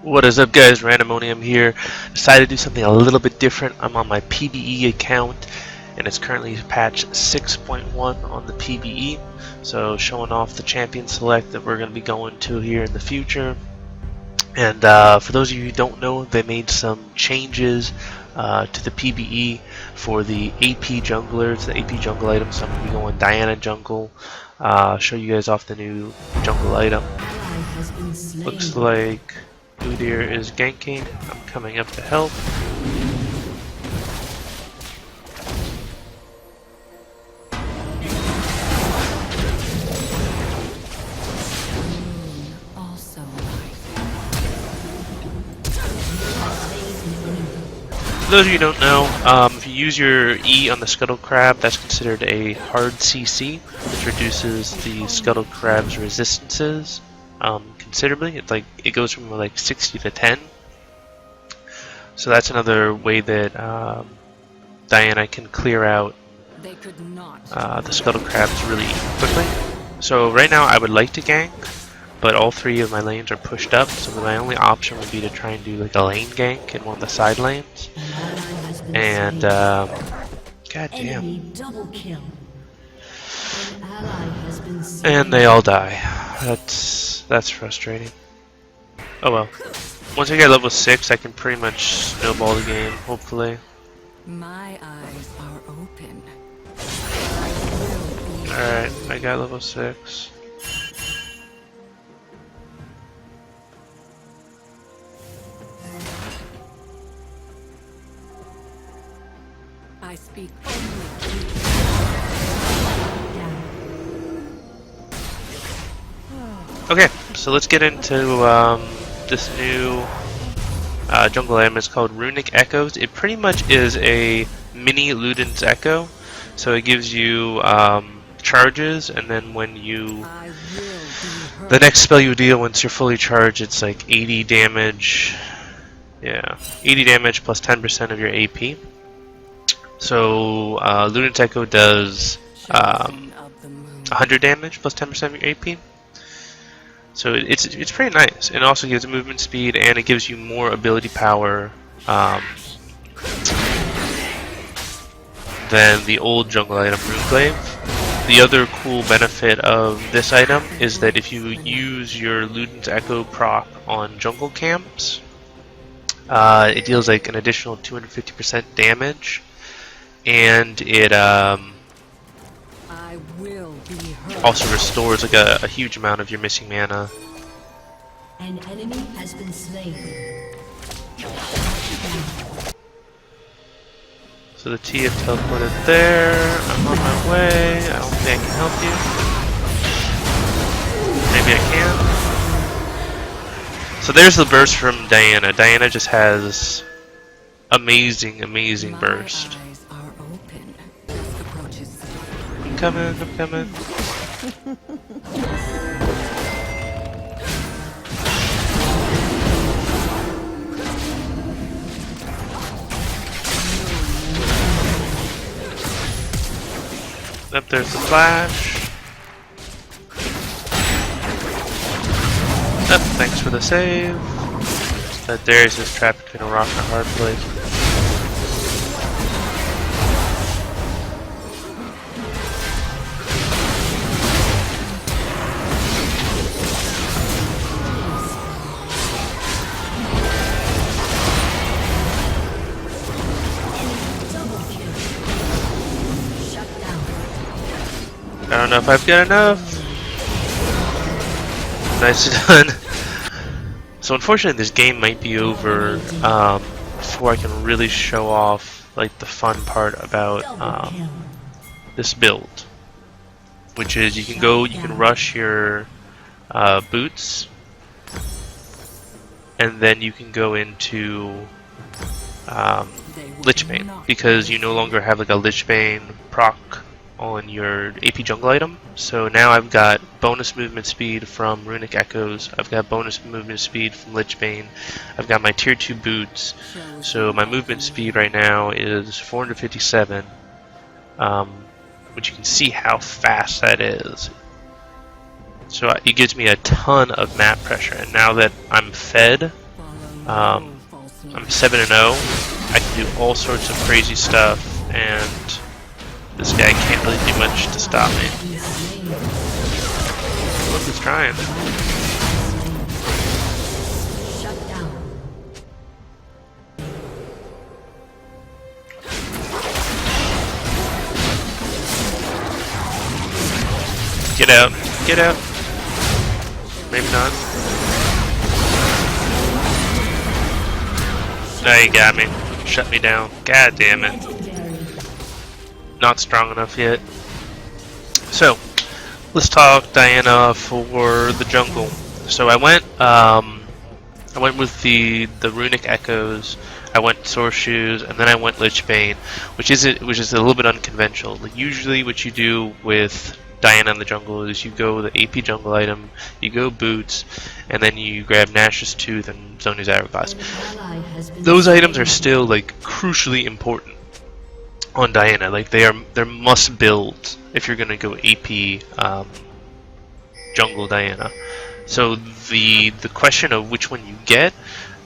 What is up, guys? Randomonium here. Decided to do something a little bit different. I'm on my PBE account and it's currently patch 6.1 on the PBE, so showing off the champion select that we're going to be going to here in the future. And for those of you who don't know, they made some changes to the PBE for the AP junglers, the AP jungle items. So I'm going to be going Diana jungle, show you guys off the new jungle item. Looks like Udyr is ganking. I'm coming up to help. For those of you who don't know, if you use your E on the Scuttle Crab, that's considered a hard CC, which reduces the Scuttle Crab's resistances considerably. It goes from like 60 to 10. So that's another way that Diana can clear out the Scuttle Crabs really quickly. So right now I would like to gank, but all three of my lanes are pushed up, so my only option would be to try and do like a lane gank in one of the side lanes. And god damn. And they all die. That's frustrating. Oh well. Once I get level 6, I can pretty much snowball the game, hopefully. My eyes are open. Alright, I got level 6. I speak Okay, so let's get into this new jungle item. It's called Runic Echoes. It pretty much is a mini Luden's Echo. So it gives you charges, and then when you... the next spell you deal once you're fully charged, it's like 80 damage. Yeah, 80 damage plus 10% of your AP. So Luden's Echo does 100 damage plus 10% of your AP. So it's pretty nice. It also gives movement speed, and it gives you more ability power than the old jungle item Runeglaive. The other cool benefit of this item is that if you use your Luden's Echo proc on jungle camps, it deals like an additional 250% damage, and it also restores like a huge amount of your missing mana. An enemy has been slain. So the TF teleported there. I'm on my way. I don't think I can help you. Maybe I can. So there's the burst from Diana. Diana just has amazing burst. I'm coming. Up there's the flash. Up, thanks for the save. Darius is trapped between a rock and a hard place. I don't know if I've got enough. Nicely done. So unfortunately this game might be over before I can really show off like the fun part about this build. Which is you can rush your boots, and then you can go into Lichbane, because you no longer have like a Lichbane proc on your AP jungle item. So now I've got bonus movement speed from Runic Echoes, I've got bonus movement speed from Lichbane, I've got my tier 2 boots, so my movement speed right now is 457, which you can see how fast that is. So it gives me a ton of map pressure, and now that I'm fed I'm 7-0. I can do all sorts of crazy stuff, and this guy can't really do much to stop me. Look who's trying. Shut down. Get out. Get out. Maybe not. No, you got me. Shut me down. God damn it. Not strong enough yet. So, let's talk Diana for the jungle. So I went with the Runic Echoes. I went Sword Shoes, and then I went Lich Bane, which is a little bit unconventional. Like usually, what you do with Diana in the jungle is you go the AP jungle item, you go boots, and then you grab Nash's Tooth and Zhonya's Hourglass. Those items are still like crucially important on Diana. Like they're must build if you're gonna go AP jungle Diana. So the question of which one you get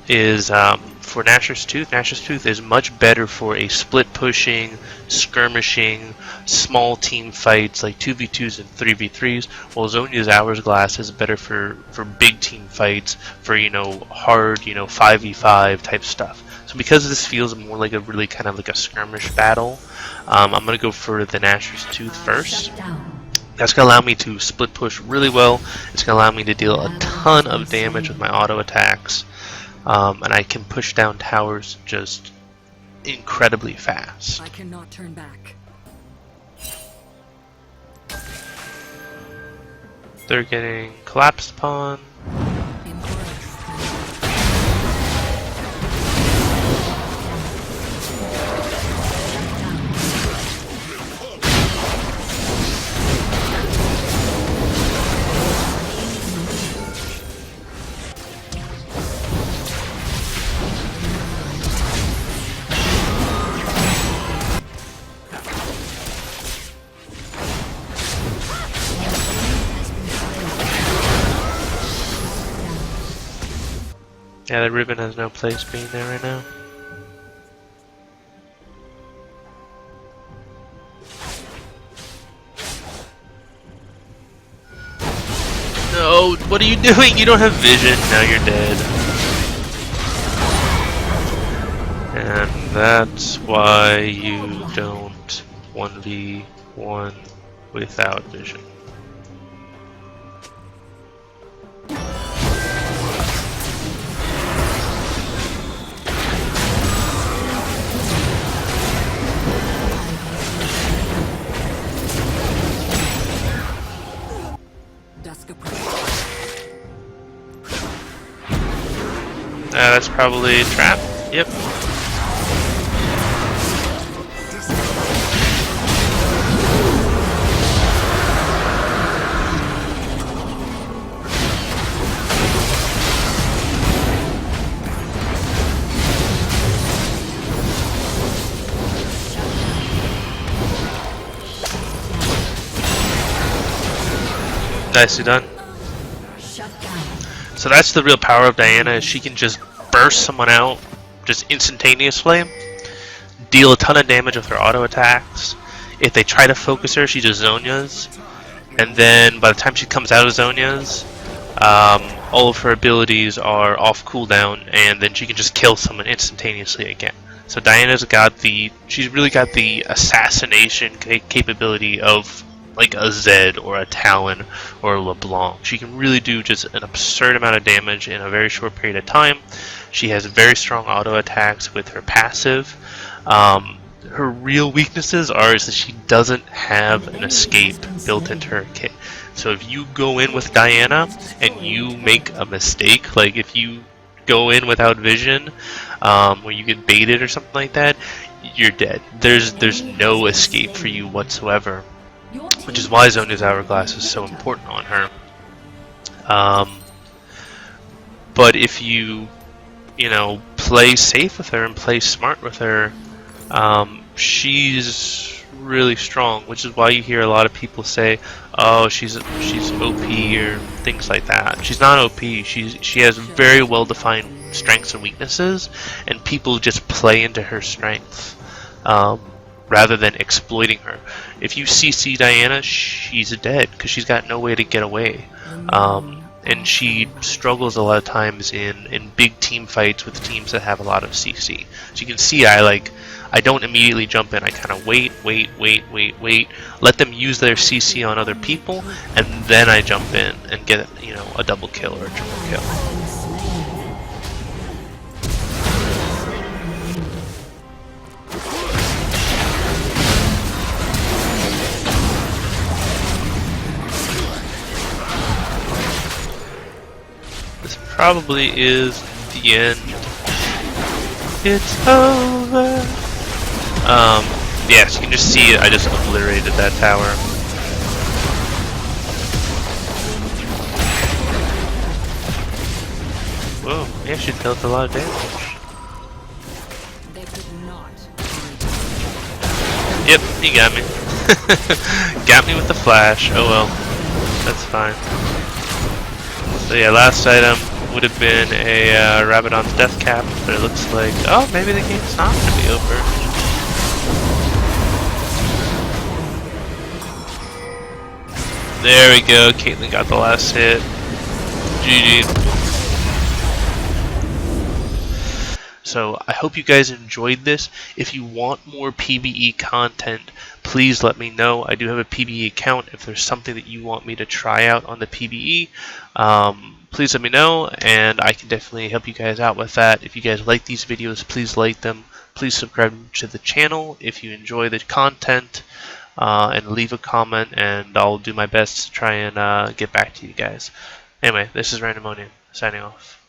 is for Nash's Tooth. Nash's Tooth is much better for a split pushing, skirmishing, small team fights like 2v2s and 3v3s, while Zhonya's Hourglass is better for big team fights, for hard 5v5 type stuff. So because this feels more like a really kind of like a skirmish battle, I'm gonna go for the Nash's Tooth first. That's going to allow me to split push really well. It's going to allow me to deal a ton of damage with my auto attacks. And I can push down towers just incredibly fast. I cannot turn back. They're getting collapsed upon. Yeah, the ribbon has no place being there right now. No, what are you doing? You don't have vision. Now you're dead. And that's why you don't 1v1 without vision. That's probably a trap. Yep. Nicely done. So that's the real power of Diana, is she can just burst someone out just instantaneously, deal a ton of damage with her auto attacks. If they try to focus her, she just Zhonya's, and then by the time she comes out of Zhonya's, all of her abilities are off cooldown, and then she can just kill someone instantaneously again. So Diana's she's really got the assassination capability of like a Zed or a Talon or a LeBlanc. She can really do just an absurd amount of damage in a very short period of time. She has very strong auto attacks with her passive. Her real weaknesses is that she doesn't have an escape built into her kit. So if you go in with Diana and you make a mistake, like if you go in without vision, where you get baited or something like that, you're dead. There's no escape for you whatsoever. Which is why Zhonya's Hourglass is so important on her. But if you play safe with her and play smart with her, she's really strong. Which is why you hear a lot of people say, "Oh, she's OP" or things like that. She's not OP. She has very well defined strengths and weaknesses, and people just play into her strengths rather than exploiting her. If you CC Diana, she's dead because she's got no way to get away. And she struggles a lot of times in big team fights with teams that have a lot of CC. So you can see I don't immediately jump in. I kind of wait, let them use their CC on other people, and then I jump in and get a double kill or a triple kill. This probably is the end. It's over. Yes, you can just see it. I just obliterated that tower. Whoa, yeah, she dealt a lot of damage. They could not. Yep, he got me. Got me with the flash. Oh well, that's fine. So yeah, last item would have been a Rabadon's death cap, but it looks like, oh, maybe the game's not going to be over. There we go, Caitlyn got the last hit. GG. So I hope you guys enjoyed this. If you want more PBE content, please let me know. I do have a PBE account. If there's something that you want me to try out on the PBE, please let me know, and I can definitely help you guys out with that. If you guys like these videos, please like them. Please subscribe to the channel if you enjoy the content, and leave a comment, and I'll do my best to try and get back to you guys. Anyway, this is Randomonian, signing off.